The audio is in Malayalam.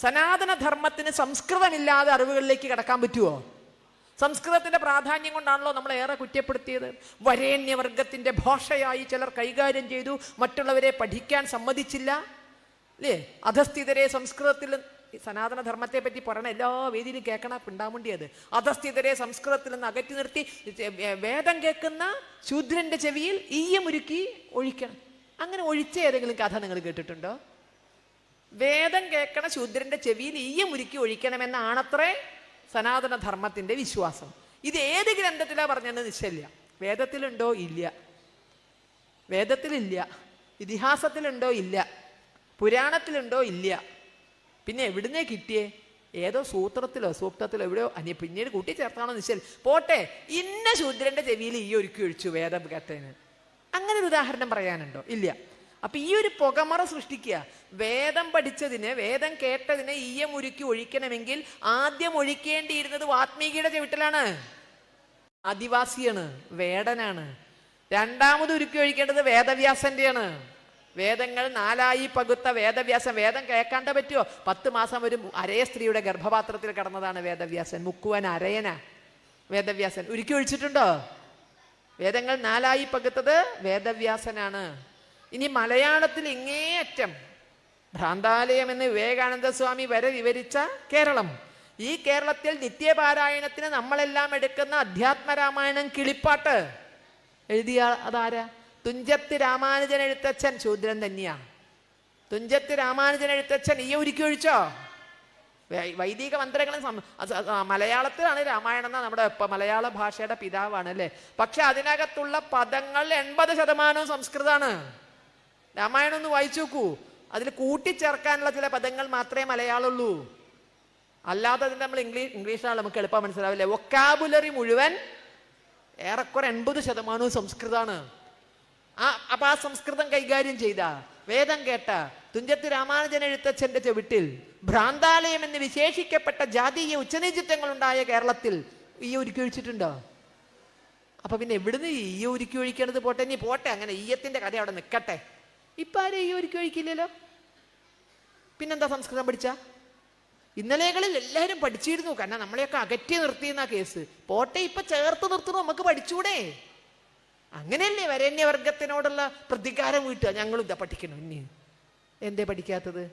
സനാതനധർമ്മത്തിന് സംസ്കൃതമില്ലാതെ അറിവുകളിലേക്ക് കടക്കാൻ പറ്റുമോ? സംസ്കൃതത്തിന്റെ പ്രാധാന്യം കൊണ്ടാണല്ലോ നമ്മൾ ഏറെ കുറ്റപ്പെടുത്തിയത്. വരേണ്യവർഗത്തിന്റെ ഭാഷയായി ചിലർ കൈകാര്യം ചെയ്തു, മറ്റുള്ളവരെ പഠിക്കാൻ സമ്മതിച്ചില്ല, അല്ലേ? അധസ്ഥിതരെ സംസ്കൃതത്തിൽ, സനാതനധർമ്മത്തെ പറ്റി പറയണ എല്ലാ വേദിയിലും കേൾക്കണ പിണ്ടാമുണ്ടിയത്. അധസ്ഥിതരെ സംസ്കൃതത്തിൽ നിന്ന് അകറ്റി നിർത്തി വേദം കേൾക്കുന്ന ശൂദ്രന്റെ ചെവിയിൽ ഈയമുരുക്കി ഒഴിക്കണം. അങ്ങനെ ഒഴിച്ച ഏതെങ്കിലും കഥ നിങ്ങൾ കേട്ടിട്ടുണ്ടോ? വേദം കേൾക്കണ ശൂദ്രന്റെ ചെവിയിൽ ഈയമുരുക്കി ഒഴിക്കണമെന്നാണത്രേ സനാതനധർമ്മത്തിന്റെ വിശ്വാസം. ഇത് ഏത് ഗ്രന്ഥത്തിലാ പറഞ്ഞെന്ന് നിശ്ചയില്ല. വേദത്തിലുണ്ടോ? ഇല്ല. വേദത്തിലില്ല. ഇതിഹാസത്തിലുണ്ടോ? ഇല്ല. പുരാണത്തിലുണ്ടോ? ഇല്ല. പിന്നെ എവിടുന്നേ കിട്ടിയേ? ഏതോ സൂത്രത്തിലോ സൂക്തത്തിലോ എവിടെയോ പിന്നീട് കൂട്ടിച്ചേർത്താണോ നിശ്ചയം. പോട്ടെ, ഇന്ന ശൂദ്രന്റെ ചെവിയിൽ ഈ ഒരുക്കി ഒഴിച്ചു വേദം കേട്ടതിന്, അങ്ങനെ ഒരു ഉദാഹരണം പറയാനുണ്ടോ? ഇല്ല. അപ്പൊ ഈ ഒരു പുകമറ സൃഷ്ടിക്കുക. വേദം പഠിച്ചതിന്, വേദം കേട്ടതിന് ഈയമുരുക്കി ഒഴിക്കണമെങ്കിൽ ആദ്യം ഒഴിക്കേണ്ടിയിരുന്നത് വാത്മീകിയുടെ ചെവിട്ടിലാണ്. ആദിവാസിയാണ്, വേടനാണ്. രണ്ടാമത് ഉരുക്കി ഒഴിക്കേണ്ടത് വേദവ്യാസന്റെയാണ്. വേദങ്ങൾ 4 പകുത്ത വേദവ്യാസൻ. വേദം കേൾക്കാണ്ട പറ്റുമോ? 10 മാസം ഒരു അരയ സ്ത്രീയുടെ ഗർഭപാത്രത്തിൽ കിടന്നതാണ് വേദവ്യാസൻ. മുക്കുവൻ അരയനാ വേദവ്യാസൻ. ഉരുക്കി ഒഴിച്ചിട്ടുണ്ടോ? വേദങ്ങൾ 4 പകുത്തത് വേദവ്യാസനാണ്. ഇനി മലയാളത്തിൽ ഇങ്ങേയറ്റം ഭ്രാന്താലയം എന്ന് വിവേകാനന്ദ സ്വാമി വരെ വിവരിച്ച കേരളം. ഈ കേരളത്തിൽ നിത്യപാരായണത്തിന് നമ്മളെല്ലാം എടുക്കുന്ന അധ്യാത്മരാമായണം കിളിപ്പാട്ട് എഴുതിയ അതാരാ? തുഞ്ചത്ത് രാമാനുജൻ എഴുത്തച്ഛൻ. ശൂദ്രൻ തന്നെയാ. തുഞ്ചത്ത് രാമാനുജൻ എഴുത്തച്ഛൻ ഈ ഒരുക്കി ഒഴിച്ചോ? വൈദിക മന്ത്രങ്ങളും മലയാളത്തിലാണ് രാമായണം എന്നാ നമ്മുടെ മലയാള ഭാഷയുടെ പിതാവാണ്, അല്ലേ? പക്ഷെ അതിനകത്തുള്ള പദങ്ങൾ 80% സംസ്കൃതമാണ്. രാമായണം ഒന്ന് വായിച്ചു നോക്കൂ. അതിൽ കൂട്ടിച്ചേർക്കാനുള്ള ചില പദങ്ങൾ മാത്രമേ മലയാളമുള്ളൂ. അല്ലാതെ അതിന് നമ്മൾ ഇംഗ്ലീഷാണ് നമുക്ക് എളുപ്പം മനസ്സിലാവില്ലേ? വൊക്കാബുലറി മുഴുവൻ ഏറെക്കുറെ 80% സംസ്കൃതമാണ്. അപ്പൊ ആ സംസ്കൃതം കൈകാര്യം ചെയ്ത, വേദം കേട്ട തുഞ്ചത്ത് രാമാനുജൻ എഴുത്തച്ഛന്റെ ചെവിട്ടിൽ ഭ്രാന്താലയം എന്ന് വിശേഷിക്കപ്പെട്ട ജാതീയ ഉച്ചനീചിത്വങ്ങൾ ഉണ്ടായ കേരളത്തിൽ ഈ ഒരുക്കി ഒഴിച്ചിട്ടുണ്ടോ? അപ്പൊ പിന്നെ എവിടുന്ന് ഈ ഒരുക്കി ഒഴിക്കണത്? പോട്ടെ, ഇനി പോട്ടെ, അങ്ങനെ ഈയത്തിന്റെ കഥ അവിടെ നിൽക്കട്ടെ. ഇപ്പൊ ആരും ഈ ഒരുക്കി ഒഴിക്കില്ലല്ലോ. പിന്നെന്താ സംസ്കൃതം പഠിച്ച? ഇന്നലെകളിൽ എല്ലാവരും പഠിച്ചിരുന്നു, കാരണം നമ്മളെയൊക്കെ അകറ്റി നിർത്തിയെന്ന കേസ്. പോട്ടെ, ഇപ്പൊ ചേർത്ത് നിർത്തുന്നു, നമുക്ക് പഠിച്ചൂടെ? അങ്ങനെയല്ലേ വരേണ്യവർഗത്തിനോടുള്ള പ്രതികാരം വീട്ടുക. ഞങ്ങളും ഇതാ പഠിക്കണം. ഇനി എന്തേ പഠിക്കാത്തത്?